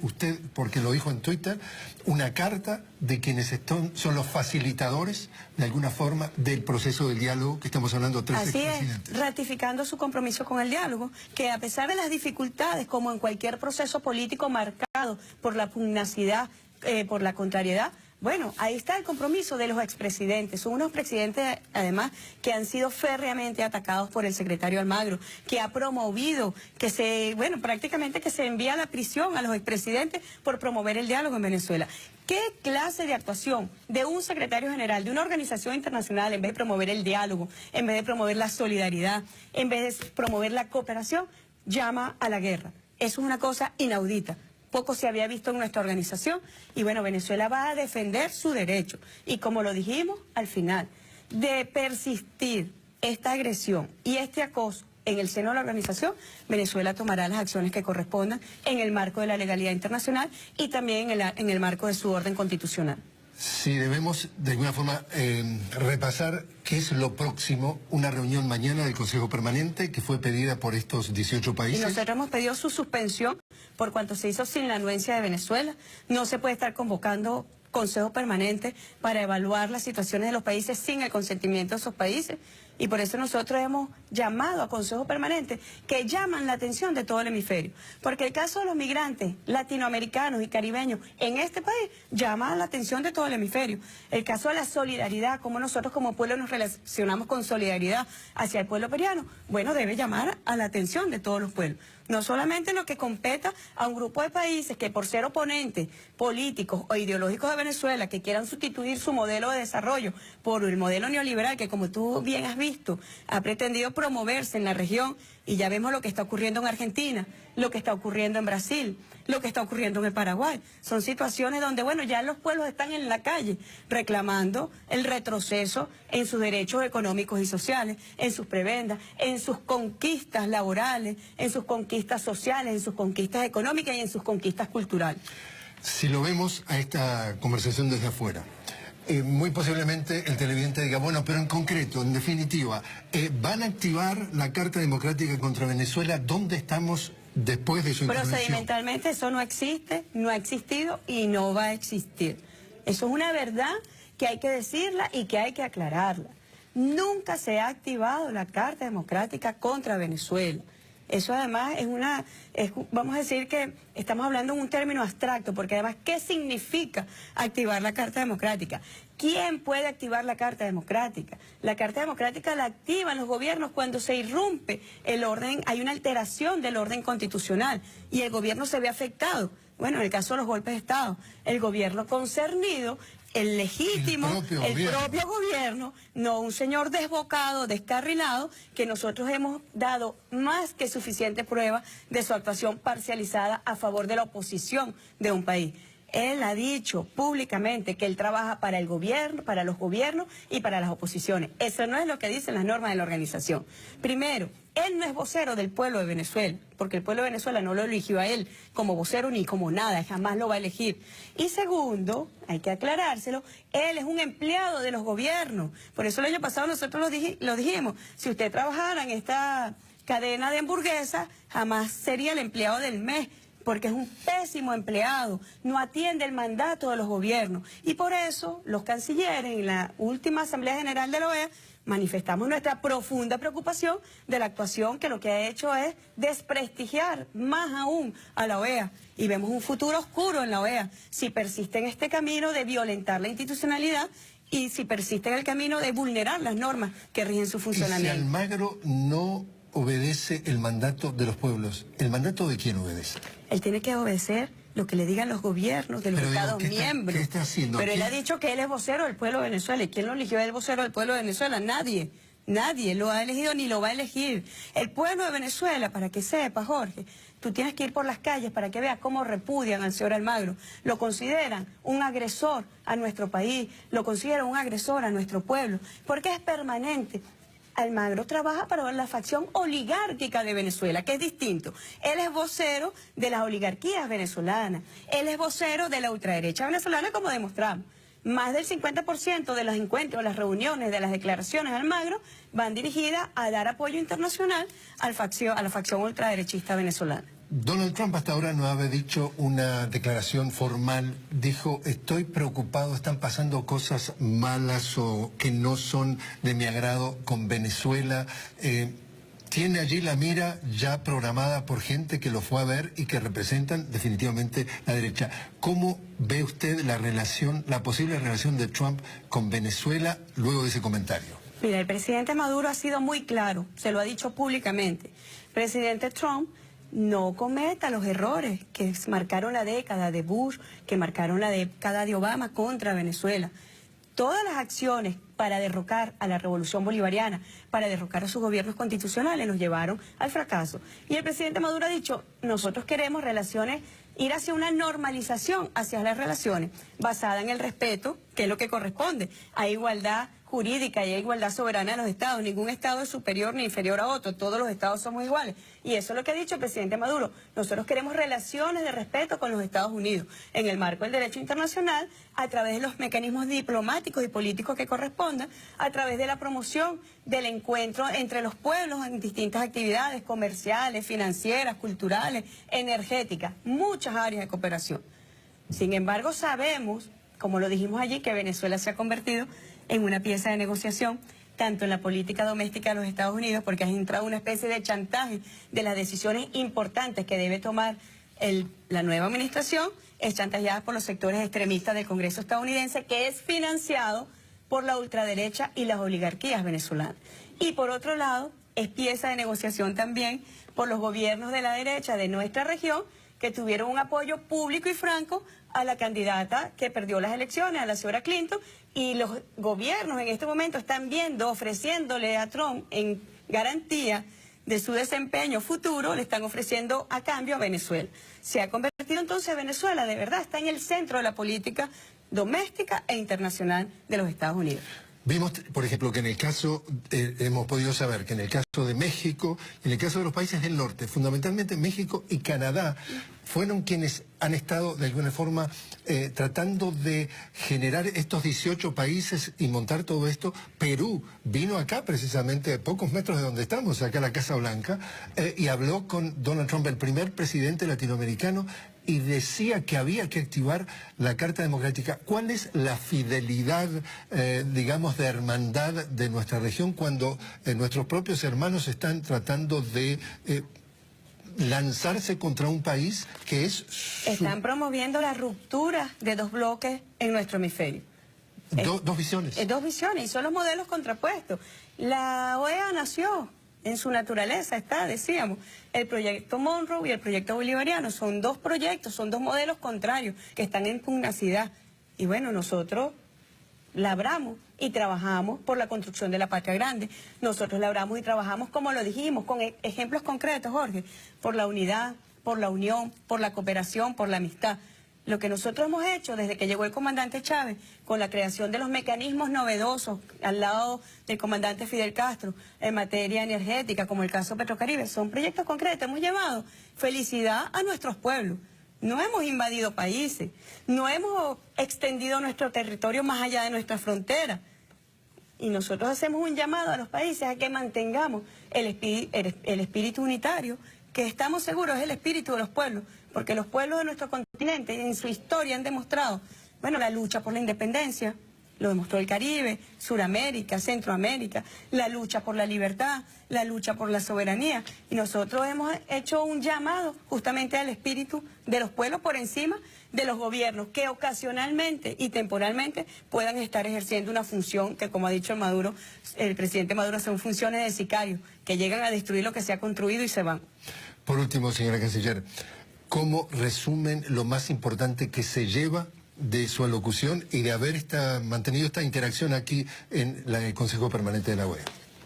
Usted, porque lo dijo en Twitter, una carta de quienes son los facilitadores, de alguna forma, del proceso del diálogo que estamos hablando tres expresidentes. Así es, ratificando su compromiso con el diálogo, que a pesar de las dificultades, como en cualquier proceso político marcado por la pugnacidad, por la contrariedad, bueno, ahí está el compromiso de los expresidentes. Son unos presidentes, además, que han sido férreamente atacados por el secretario Almagro, que ha promovido prácticamente que se envía a la prisión a los expresidentes por promover el diálogo en Venezuela. ¿Qué clase de actuación de un secretario general de una organización internacional, en vez de promover el diálogo, en vez de promover la solidaridad, en vez de promover la cooperación, llama a la guerra? Eso es una cosa inaudita. Poco se había visto en nuestra organización y bueno, Venezuela va a defender su derecho. Y como lo dijimos al final, de persistir esta agresión y este acoso en el seno de la organización, Venezuela tomará las acciones que correspondan en el marco de la legalidad internacional y también en el marco de su orden constitucional. Sí, debemos de alguna forma repasar qué es lo próximo, una reunión mañana del Consejo Permanente que fue pedida por estos 18 países. Y nosotros hemos pedido su suspensión por cuanto se hizo sin la anuencia de Venezuela. No se puede estar convocando Consejo Permanente para evaluar las situaciones de los países sin el consentimiento de esos países. Y por eso nosotros hemos llamado a Consejo Permanente que llaman la atención de todo el hemisferio. Porque el caso de los migrantes latinoamericanos y caribeños en este país llama la atención de todo el hemisferio. El caso de la solidaridad, cómo nosotros como pueblo nos relacionamos con solidaridad hacia el pueblo peruano, bueno, debe llamar a la atención de todos los pueblos. No solamente en lo que competa a un grupo de países que por ser oponentes políticos o ideológicos de Venezuela, que quieran sustituir su modelo de desarrollo por el modelo neoliberal, que como tú bien has visto, ha pretendido promoverse en la región, y ya vemos lo que está ocurriendo en Argentina, lo que está ocurriendo en Brasil, lo que está ocurriendo en el Paraguay. Son situaciones donde, bueno, ya los pueblos están en la calle reclamando el retroceso en sus derechos económicos y sociales, en sus prebendas, en sus conquistas laborales, en sus conquistas sociales, en sus conquistas económicas y en sus conquistas culturales. Si lo vemos a esta conversación desde afuera, muy posiblemente el televidente diga, bueno, pero en concreto, en definitiva, ¿van a activar la Carta Democrática contra Venezuela? ¿Dónde estamos después de su intervención? Procedimentalmente eso no existe, no ha existido y no va a existir. Eso es una verdad que hay que decirla y que hay que aclararla. Nunca se ha activado la Carta Democrática contra Venezuela. Eso además vamos a decir que estamos hablando en un término abstracto, porque además, ¿qué significa activar la Carta Democrática? ¿Quién puede activar la Carta Democrática? La Carta Democrática la activan los gobiernos cuando se irrumpe el orden, hay una alteración del orden constitucional y el gobierno se ve afectado. Bueno, en el caso de los golpes de Estado, el gobierno concernido, el legítimo, el propio gobierno, no un señor desbocado, descarrilado, que nosotros hemos dado más que suficiente prueba de su actuación parcializada a favor de la oposición de un país. Él ha dicho públicamente que él trabaja para el gobierno, para los gobiernos y para las oposiciones. Eso no es lo que dicen las normas de la organización. Primero, él no es vocero del pueblo de Venezuela, porque el pueblo de Venezuela no lo eligió a él como vocero ni como nada, jamás lo va a elegir. Y segundo, hay que aclarárselo, él es un empleado de los gobiernos. Por eso el año pasado nosotros lo dijimos, si usted trabajara en esta cadena de hamburguesas, jamás sería el empleado del mes, porque es un pésimo empleado, no atiende el mandato de los gobiernos. Y por eso los cancilleres en la última Asamblea General de la OEA manifestamos nuestra profunda preocupación de la actuación que lo que ha hecho es desprestigiar más aún a la OEA. Y vemos un futuro oscuro en la OEA si persiste en este camino de violentar la institucionalidad y si persiste en el camino de vulnerar las normas que rigen su funcionamiento. ¿Y si Almagro no obedece el mandato de los pueblos? ¿El mandato de quién obedece? Él tiene que obedecer lo que le digan los gobiernos de los Estados miembros. ¿Qué está haciendo? Pero él ha dicho que él es vocero del pueblo de Venezuela. ¿Y quién lo eligió el vocero del pueblo de Venezuela? Nadie. Nadie lo ha elegido ni lo va a elegir. El pueblo de Venezuela, para que sepa, Jorge, tú tienes que ir por las calles para que veas cómo repudian al señor Almagro. Lo consideran un agresor a nuestro país, lo consideran un agresor a nuestro pueblo, porque es permanente. Almagro trabaja para la facción oligárquica de Venezuela, que es distinto. Él es vocero de las oligarquías venezolanas. Él es vocero de la ultraderecha venezolana, como demostramos. Más del 50% de los encuentros, las reuniones, de las declaraciones de Almagro van dirigidas a dar apoyo internacional a la facción ultraderechista venezolana. Donald Trump hasta ahora no había dicho una declaración formal. Dijo, estoy preocupado, están pasando cosas malas o que no son de mi agrado con Venezuela. Tiene allí la mira ya programada por gente que lo fue a ver y que representan definitivamente la derecha. ¿Cómo ve usted la relación, la posible relación de Trump con Venezuela luego de ese comentario? Mira, el presidente Maduro ha sido muy claro, se lo ha dicho públicamente. Presidente Trump, no cometa los errores que marcaron la década de Bush, que marcaron la década de Obama contra Venezuela. Todas las acciones para derrocar a la revolución bolivariana, para derrocar a sus gobiernos constitucionales, nos llevaron al fracaso. Y el presidente Maduro ha dicho, nosotros queremos relaciones, ir hacia una normalización hacia las relaciones, basada en el respeto, que es lo que corresponde. Hay igualdad jurídica y hay igualdad soberana de los estados. Ningún estado es superior ni inferior a otro. Todos los estados somos iguales. Y eso es lo que ha dicho el presidente Maduro. Nosotros queremos relaciones de respeto con los Estados Unidos en el marco del derecho internacional, a través de los mecanismos diplomáticos y políticos que correspondan, a través de la promoción del encuentro entre los pueblos en distintas actividades comerciales, financieras, culturales, energéticas, muchas áreas de cooperación. Sin embargo, sabemos, como lo dijimos allí, que Venezuela se ha convertido en una pieza de negociación, tanto en la política doméstica de los Estados Unidos, porque ha entrado una especie de chantaje de las decisiones importantes que debe tomar la nueva administración, es chantajeada por los sectores extremistas del Congreso estadounidense, que es financiado por la ultraderecha y las oligarquías venezolanas. Y por otro lado, es pieza de negociación también por los gobiernos de la derecha de nuestra región, que tuvieron un apoyo público y franco a la candidata que perdió las elecciones, a la señora Clinton, y los gobiernos en este momento están viendo, ofreciéndole a Trump en garantía de su desempeño futuro, le están ofreciendo a cambio a Venezuela. Se ha convertido entonces Venezuela, de verdad, está en el centro de la política doméstica e internacional de los Estados Unidos. Vimos, por ejemplo, que en el caso, hemos podido saber que en el caso de México, en el caso de los países del norte, fundamentalmente México y Canadá, fueron quienes han estado de alguna forma tratando de generar estos 18 países y montar todo esto. Perú vino acá precisamente a pocos metros de donde estamos, acá a la Casa Blanca, y habló con Donald Trump, el primer presidente latinoamericano, y decía que había que activar la Carta Democrática. ¿Cuál es la fidelidad, digamos, de hermandad de nuestra región cuando nuestros propios hermanos están tratando de lanzarse contra un país que es... Están promoviendo la ruptura de dos bloques en nuestro hemisferio. Dos visiones. Dos visiones, y son los modelos contrapuestos. La OEA nació, en su naturaleza está, decíamos, el proyecto Monroe y el proyecto bolivariano. Son dos proyectos, son dos modelos contrarios que están en pugnacidad. Y bueno, nosotros labramos y trabajamos por la construcción de la patria grande. Nosotros labramos y trabajamos, como lo dijimos, con ejemplos concretos, Jorge, por la unidad, por la unión, por la cooperación, por la amistad. Lo que nosotros hemos hecho desde que llegó el comandante Chávez, con la creación de los mecanismos novedosos al lado del comandante Fidel Castro en materia energética, como el caso Petrocaribe, son proyectos concretos. Hemos llevado felicidad a nuestros pueblos. No hemos invadido países, no hemos extendido nuestro territorio más allá de nuestra frontera. Y nosotros hacemos un llamado a los países a que mantengamos el espíritu unitario, que estamos seguros es el espíritu de los pueblos, porque los pueblos de nuestro continente en su historia han demostrado, bueno, la lucha por la independencia, lo demostró el Caribe, Suramérica, Centroamérica, la lucha por la libertad, la lucha por la soberanía. Y nosotros hemos hecho un llamado justamente al espíritu de los pueblos por encima de los gobiernos, que ocasionalmente y temporalmente puedan estar ejerciendo una función que, como ha dicho el presidente Maduro, son funciones de sicarios, que llegan a destruir lo que se ha construido y se van. Por último, señora canciller, ¿cómo resumen lo más importante que se lleva de su alocución y de haber mantenido esta interacción aquí en el Consejo Permanente de la OEA?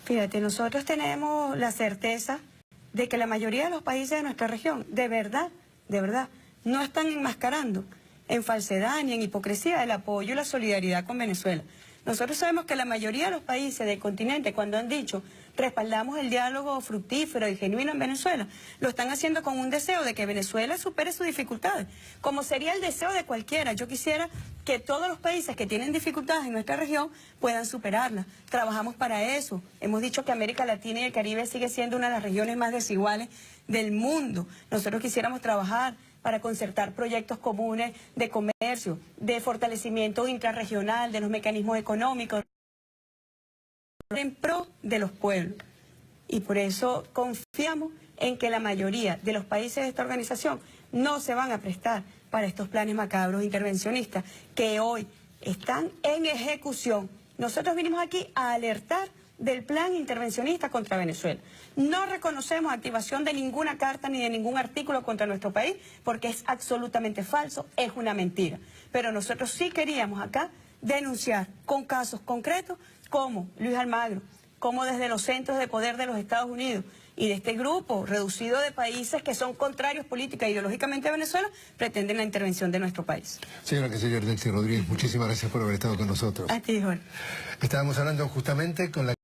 Fíjate, nosotros tenemos la certeza de que la mayoría de los países de nuestra región, de verdad, no están enmascarando en falsedad ni en hipocresía el apoyo y la solidaridad con Venezuela. Nosotros sabemos que la mayoría de los países del continente, cuando han dicho respaldamos el diálogo fructífero y genuino en Venezuela, lo están haciendo con un deseo de que Venezuela supere sus dificultades, como sería el deseo de cualquiera. Yo quisiera que todos los países que tienen dificultades en nuestra región puedan superarlas. Trabajamos para eso. Hemos dicho que América Latina y el Caribe sigue siendo una de las regiones más desiguales del mundo. Nosotros quisiéramos trabajar para concertar proyectos comunes de comercio, de fortalecimiento intrarregional, de los mecanismos económicos, en pro de los pueblos. Y por eso confiamos en que la mayoría de los países de esta organización no se van a prestar para estos planes macabros intervencionistas que hoy están en ejecución. Nosotros vinimos aquí a alertar del plan intervencionista contra Venezuela. No reconocemos activación de ninguna carta ni de ningún artículo contra nuestro país porque es absolutamente falso, es una mentira. Pero nosotros sí queríamos acá denunciar con casos concretos como Luis Almagro, como desde los centros de poder de los Estados Unidos y de este grupo reducido de países que son contrarios política e ideológicamente a Venezuela, pretenden la intervención de nuestro país. Señora canciller Delcy Rodríguez, muchísimas gracias por haber estado con nosotros. A ti, Jorge. Estábamos hablando justamente con la